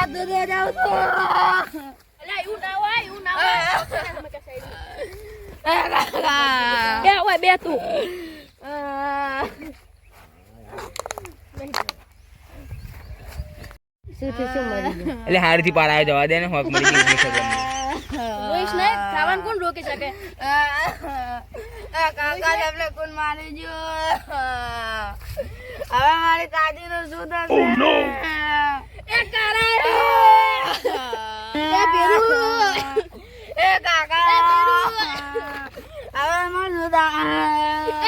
દૂધે જાઉં છું. અલા એવું ના હોય તમે કે સાઈડ કાકા બે હોય બે તું શું થયું શું મરી ગયું એટલે હારથી પાર આવ્યો જવા દે ને હોક મળી ગઈ છે રોઈશ ને ખાવાનું કોણ રોકી શકે કાકા તમને કોણ મારી ગયું હવે મારી કાજી નું શું થશે એ કારા એ પેરું એ કાકા હવે માર સુધા એ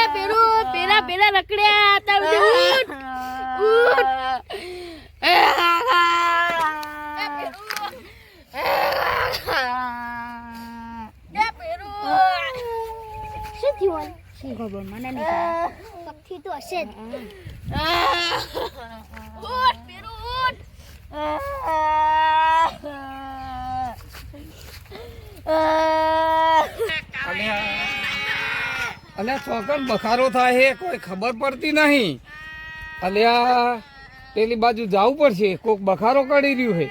પેલા રખડ્યા તાર ઉઠ એ કાકા શું થયું શું ખબર મને નહીં પક્ષી તો હશે જ ઉઠ પેરું ઉઠ અલ્યા ચોકન બખારો થાય હે કોઈ ખબર પડતી નહીં અલ્યા પેલી બાજુ જવું પડશે કોક બખારો કરી રહ્યું હે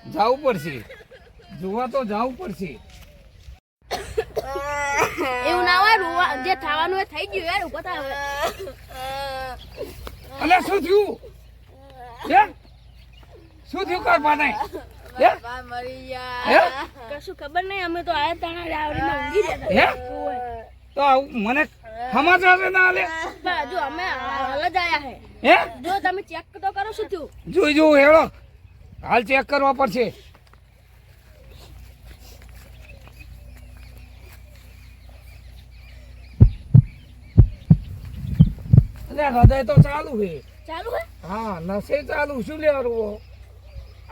જવું પડશે જોવા તો જવું પડશે એવું ના હોય જે થવાનું એ થઈ ગયું યાર ઉભો થા હવે અલ્યા શું થયું હે શું થયું કર પાને હે મરી ગયા હે કશું ખબર નહીં અમે તો આયા તાણા રાવડીને ઊંઘી રહ્યા હે હતા તો આવું મને સમાચાર ના આલે પણ હજુ અમે હાલ જ આયા હે હે જો તમે ચેક તો કરો શું થયું જોઈ હેળો હાલ ચેક કરવા પડશે હૃદય તો ચાલુ હે ચાલુ હે હા નસે ચાલુ શું લેવાનું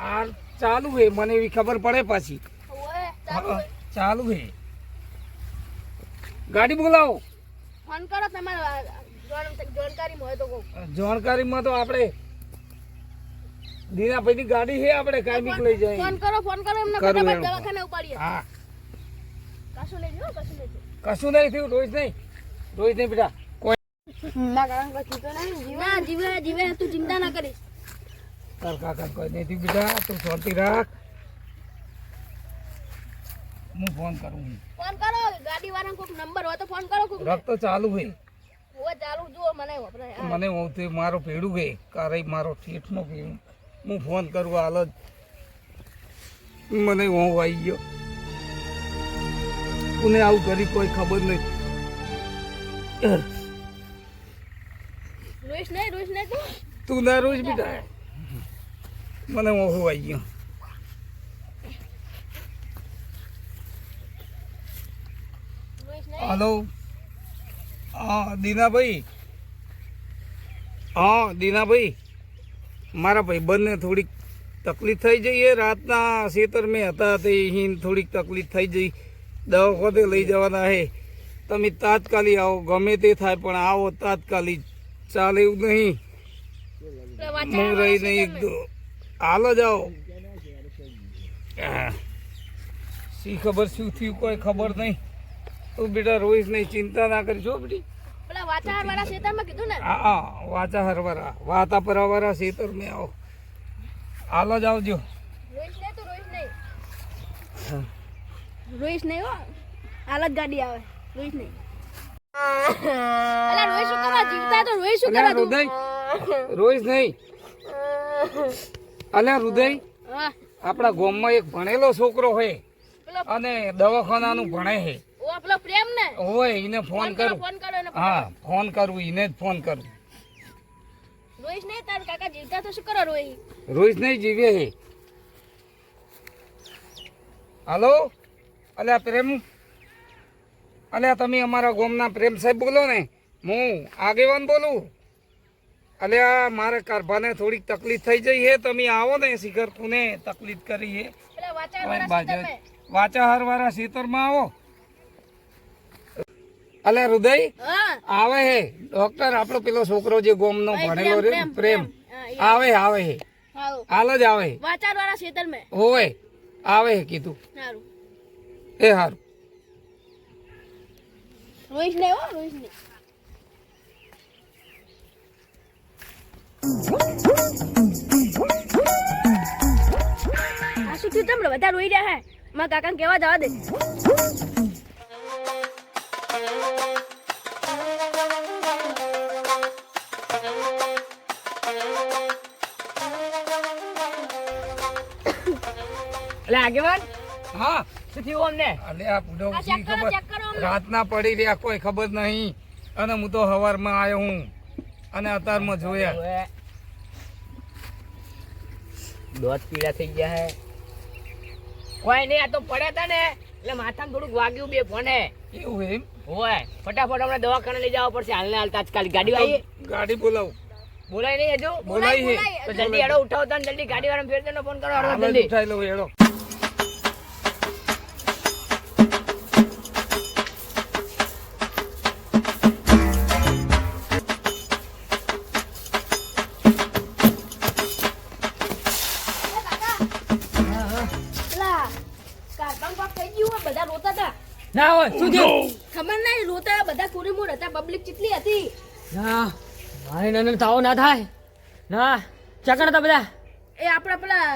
આ ચાલુ હે મને એવી ખબર પડે પાછી ઓય ચાલુ હા, હે ચાલુ હે ગાડી બોલાવો ફોન કરો તમારે જાણકારી હોય તો કહો જાણકારીમાં તો આપણે દીનાભાઈની ગાડી છે આપણે કાયમિક લઈ જાય ફોન કરો એમને કરું ફટાફટ એનું. દવાખાને ઉપાડીએ હા કશું લઈ જો કશું લઈ જો કશું નહીં થયું રોજ નહીં બેટા કોઈ ના કાકા કશું તો નહીં ના જીવે તું ચિંતા ના કરીશ તાર કાકા કોઈ નહીં થયું બેટા તું શાંતિ રાખ હું ફોન કરું ફોન કરો ગાડી વાળાનો કોઈક નંબર હોય તો ફોન કરો કોઈક રક્ત ચાલુ હે હોય ચાલુ જુઓ મને વપરાય મને હું તે મારો ભેડું હે કારે મારો ઠેઠનો ભેડું હું ફોન કરું હાલ જ મને હું આવી ગયો કોને આવું કરી કોઈ ખબર નહીં રોઈશ નહીં તું તું ના રોજ બેટા મને હું આવી ગયો રોઈશ નહીં હલો હા દીનાભાઈ મારા ભાઈબંધને થોડીક તકલીફ થઈ જઈ એ રાતના ખેતર મેં હતા તે અહીં થોડીક તકલીફ થઈ જઈ દવાખાને લઈ જવાના હે તમે તાત્કાલિક આવો ગમે તે થાય પણ આવો તાત્કાલિક ચાલે એવું નહીં હું રહી નહીં હાલ જ આવો શી ખબર શું થયું કોઈ ખબર નહીં તું બેટા રોઈશ નહીં ચિંતા ના કરીશ બેટી પેલા વાચાહાર વાળા ખેતરમાં કીધું ને હા વાચા હરવારા વાતા પરવારા ખેતર મેં આવો હાલ જ આવજો રોઈશ નહીં હો હાલત ગાડી આવે રોઈશ નહીં અલા રોઈશ શું કરવા જીવતા તો રોઈશ શું કરવા તું હૃદય રોઈશ નહીં અલ્યા હૃદય હા આપણા ગામમાં એક ભણેલો છોકરો હોય પેલો અને દવાખાનાનું ભણે છે ઓ પેલો પ્રેમ ને હોય એને ફોન કરું ફોન કરો એને હા ફોન કરું એને જ ફોન કરું રોઈશ નહીં તાર કાકા જીવતા તો શું કરો રોઈ રોઈશ નહીં જીવે હે હાલો અલ્યા પ્રેમ અલ્યા તમે અમારા ગામના પ્રેમ સાહેબ બોલો ને હું આગેવાન બોલું અલ્યા મારે કારભાને થોડીક તકલીફ થઈ જઈ હે તમે આવો ને શિખર કોને તકલીફ કરી હે પેલા વાચાહાર ઓય વાળા બાજુ ખેતરમાં વાચાહાર વાળા ખેતરમાં આવો અલ્યા હૃદય હા આવે હે ડોક્ટર આપણો પેલો છોકરો જે ગોમનો ભણેલો રે પ્રેમ હા, આવે હે હાલો હાલ જ આવે હે વાચાહાર વાળા ખેતરમાં હોય આવે હે કીધું સારું એ હારું રોઈશ નહીં હો રોઈશ નહીં થયું ચમ બધા રોઈ રહ્યા હે મારા કાકાને કેવા જવા દે એટલે આગેવાન હા શું થયું અમને અલે આ બુડો આ ચેક કરો અમને. રાતના પડી રહ્યા કોઈ ખબર નહીં અને હું તો સવારમાં આવ્યો હું અને અત્યારમાં જોયા હવે દોત પીડા થઈ ગયા હે કોઈ નહીં આ તો પડ્યા હતા ને એટલે માથામાં થોડુંક વાગ્યું બે ફોને એવું એમ હોય ફટાફટ હમણાં દવાખાને લઈ જવા પડશે હાલને હાલ તાત્કાલિક ગાડી આવી ગાડી બોલાવું બોલાય નહીં હજુ બોલાય હે તો જલ્દી હેડો ઉઠાવતા ને જલ્દી ગાડી વાળાને ફેર દેનો ફોન કરો હેડો હાલ જ જલ્દી ઉઠાઈ લઉં હેડો પેલા કાકાને કોક થઈ ગયું હોય બધા રોતા હતા ના હોય શું થયું ખબર નહીં રોતા બધા કોરી મોડ હતા પબ્લિક કેટલી હતી ના મારે નનન તાવો ના થાય ના ચકણ હતા બધા એ આપણા પેલા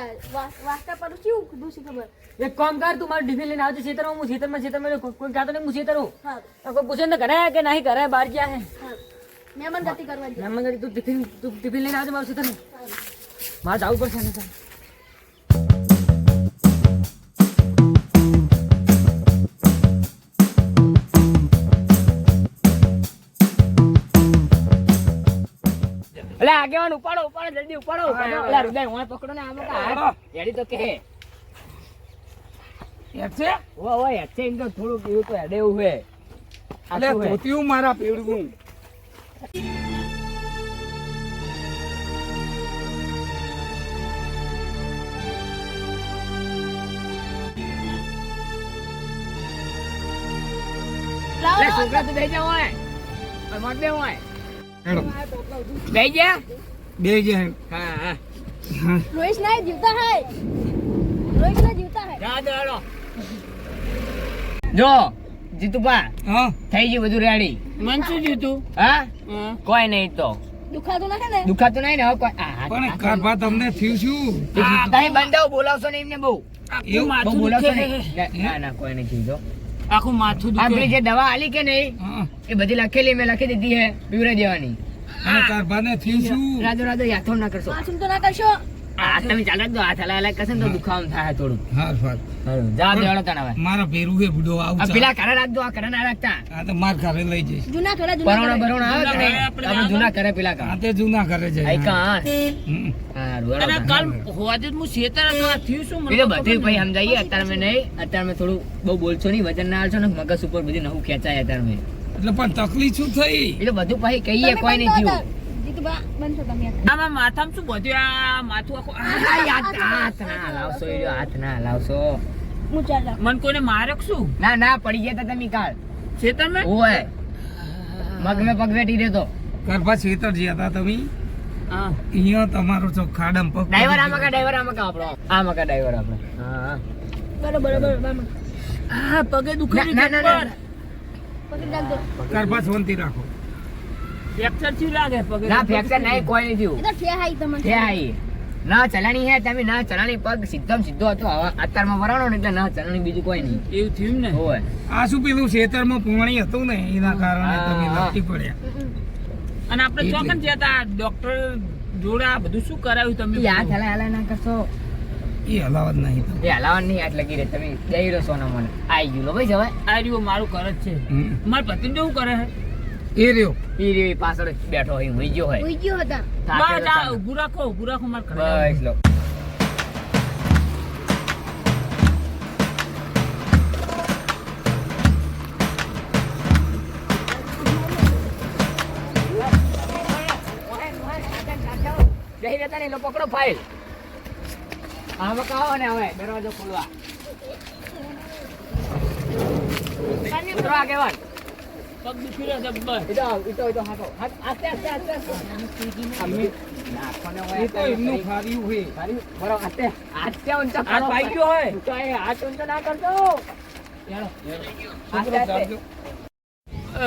વાસ્તા પર શું કીધું છે ખબર એક કામ કર તું મારું ટિફિન લઈને આવજે ખેતરમાં હું ખેતરમાં કોઈ કહેતો નહીં હું ખેતર હું હા કોઈ પૂછે ને કરે કે નહીં કરે બહાર ગયા હે હા મહેમાન ગતિ કરવાની મેમ મને તું ટિફિન લઈને આવજે મારું ખેતર મારે જવું પડશે ને સર અલે આગેવાન ઉપાડો જલ્દી ઉપાડો અલે હૃદય હું પકડો ને આમાં હાથ હેડી તો કે યાદ છે ઓ હેડ એમ તો થોડુંક એવું તો હેડે એવું હે એટલે ધોતિયું મારા પેડગું અલે છોકરા તો બેહી જાવ હોય મત બે હોય હેડો બેહી જા બે જાય હા હા રોહિત નહીં જીવતા હે રોહિત નહીં જીવતા હે જા દો હેડો જો જીતુભા હા થઈ ગયું બધું રેડી મન શું જીતું હા કોઈ નહીં તો દુખાતું નથી ને દુખાતું નહીં ને હવે કોઈ પણ કારભા તમને થયું શું તમે બંધાવ બોલાવશો નહીં એમને બહુ એવું બહુ બોલાવશો નહીં ના કોઈ નહીં કીધું આખું માથું આ પેલી જે દવા આલી કે નહીં હા એ બધી લખેલી મેં લખી દીધી હે પીવડાઈ દેવાની અને કારભાને થયું શું રાધો યાથો ના કરશો પાછું તો ના કરશો આ તમે ચાલે દો હાથ હલાય કરશે ને તો દુખાવા થાય થોડું હા ફાર જા દેવાડો તને હવે મારા ભેરું હે બુડો આવું આ ચાલ. પેલા ઘરે રાખજો આ ઘરે ના રાખતા આ તો માર ઘરે લઈ જઈશ જૂના ઘરે પરોણા આવે કે નહીં આપણે જૂના ઘરે પેલા આ તે જૂના ઘરે જાય આઈ કાં હમ. હા રૂવાડો કાલ હોવાજે હું શેતર હતો આ થયું શું મને બધું ભાઈ સમજાઈએ અત્યારે મેં નહીં અત્યારે મેં થોડું બહુ બોલશો નહીં વજન ના આલશો ને મગજ ઉપર બધી નવું ખેંચાય અત્યારે મેં એટલે પણ તકલીફ શું થઈ એટલે બધું પછી કહીએ કોઈ નહીં થયું જીતુબા બંધ થો તમે આમાં માથામાં શું બધું આ માથું આખું હાથ ના હલાવશો એ રહ્યો, હાથ ના હલાવશો હું ચાલ રાખ મન કોઈને માર્યો કે શું ના પડી ગયા તા તમે કાલ ખેતર મેં ઓય મગ મેં પગ વેટી દેતો કારભા છેતર જ્યાં હતા તમે હા અહીંયા તમારો ચોક ખાડમ પગ ડ્રાઈવર આમાં કા આપણો આમાં કા ડ્રાઈવર આપણો હા બરોબર હા પગે દુખે ના પકડી રાખજો કારભા શાંતિ રાખો ફ્રેક્ચર થયું લાગે પગે ના ફ્રેક્ચર નહીં કોઈ નહીં થયું એ તો ઠે હાઈ તમને છે આઈ ના ચલાણી હે તમે ના ચલાણી પગ સીધો હતો હવે અત્યારમાં વરાણો ને એટલે ના ચલાણી બીજું કોઈ નહીં એવું થયું ને હોય આ શું પેલું ખેતરમાં પોણી હતું ને એના કારણે તમે હા. લપટી પડ્યા અને આપણે એટલે. ચોકન જતા ડોક્ટર જોડે આ બધું શું કરાવ્યું તમે એ હાથ હલાય ના કરશો એ હલાવત નહીં તમે. એ હલાવવા નહીં હાથ લગી રહે તમે દઈ રહ્યો સોના મને આઈ ગયું લો ભાઈ જવાય આ રહ્યું મારું ઘર જ છે હમ. મારા પતિ કેવું કરે છે એ રહ્યો ઈ રે પાછળ બેઠો હોય હુઈ ગયો હોય ઉઈ ગયો હતા થાકેલો બસ આ ચાલે. ઊભું રાખો મારા ઘરે બસ લો બેહી રહેતા નહીં, લો પકડો ફાઇલ આમાં કહો ને હવે દરવાજો ખોલવા ઉતરો આગેવાન પગ દુખી રહ્યો છે બસ ઈતો હાથો આસ્તે અમે નાખોને હોય એ તો એમનું ફાર્યું છે બરાબર આસ્તે ઊંચો હાથ પાઈ ગયો હોય ઊંચો એ હાથ ઊંચો ના કરતો આસ્તે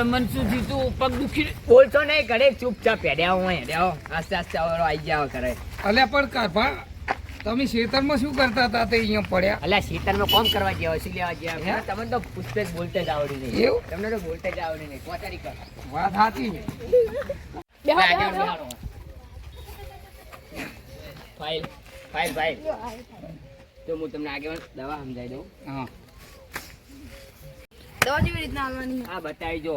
મન શું થયું તું પગ દુખી બોલતો નહીં ઘરે ચૂપચાપ હેડ્યા હું હેડ્યા આસ્તે હવે આઈ જાવ કરે અલ્યા પણ કારભા તમે ખેતરમાં શું કરતા હતા તે અહીંયા પડ્યા? અલ્યા શીતળમાં કોમ કરવા ગયા શું લેવા ગયા હે? તમને તો પૂછતે જ બોલતે જ આવડી નહીં એવું? તમને તો બોલતે જ આવડી નહીં કોચારી કર વાત સાચી છે. બેહો, આગળ બેહો, બેહો. બિહારો. ફાઇલ ફાઇલ ફાઇલ તો હું તમને આગળ દવા સમજાવી દઉં હા દવા કેવી રીતના હાલવાની આ બતાવી જો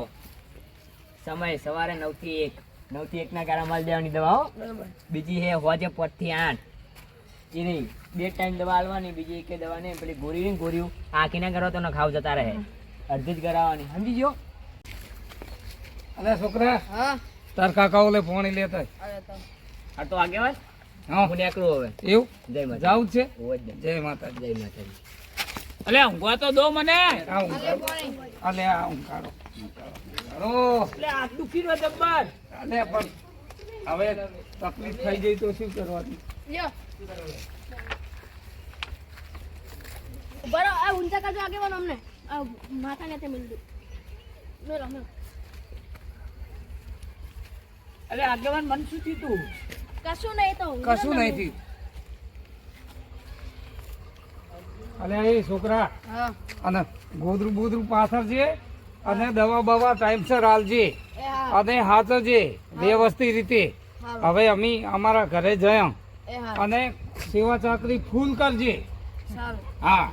સમય સવારે 9 થી 1 9 થી 1 ના ગાળામાં દેવાની દવા હો બરોબર બીજી હે હોજે 5 થી 8 એ નહીં 2 ટાઈમ દવા આલવાની બીજી એકે દવા નહીં પેલી ગોળી નહીં ગોળીઓ આખી ના કરો તો ન ખાવ જતા રહે અડધી જ કરાવવાની સમજી ગયો અલે છોકરા હા તાર કાકાઓ લે પાણી લેતા આય. અરે તો આ તો આગેવાન હા હું નીકળું હવે એવું જય માતા જાવું જ છે. હોજ દે. જય માતાજી. જય માતાજી અલે ઊંઘવા તો દો મને આવું અલે આવું કાઢો એટલે આ દુખી રહ્યો જબ્બર અલે પણ હવે તકલીફ થઈ જઈ તો શું કરવાનું? લ્યો બરો આ ઊંચા કરજો આગેવાન અમને આ માથા ને તે મિલ દો મેલો મેલો અલે આગેવાન મન શું થયું તું કશું નહીં તો કશું નહીં થયું. અલે એ છોકરા હા અને ગોદરું બોદરું પાછળ છે અને દવા બવા ટાઈમસર આલજે એ હા અને હાચજે વ્યવસ્થિત રીતે. હારું. હવે અમે અમારા ઘરે જયા એ હા અને સેવા ચાકરી ફૂલ કરજે. સારું હા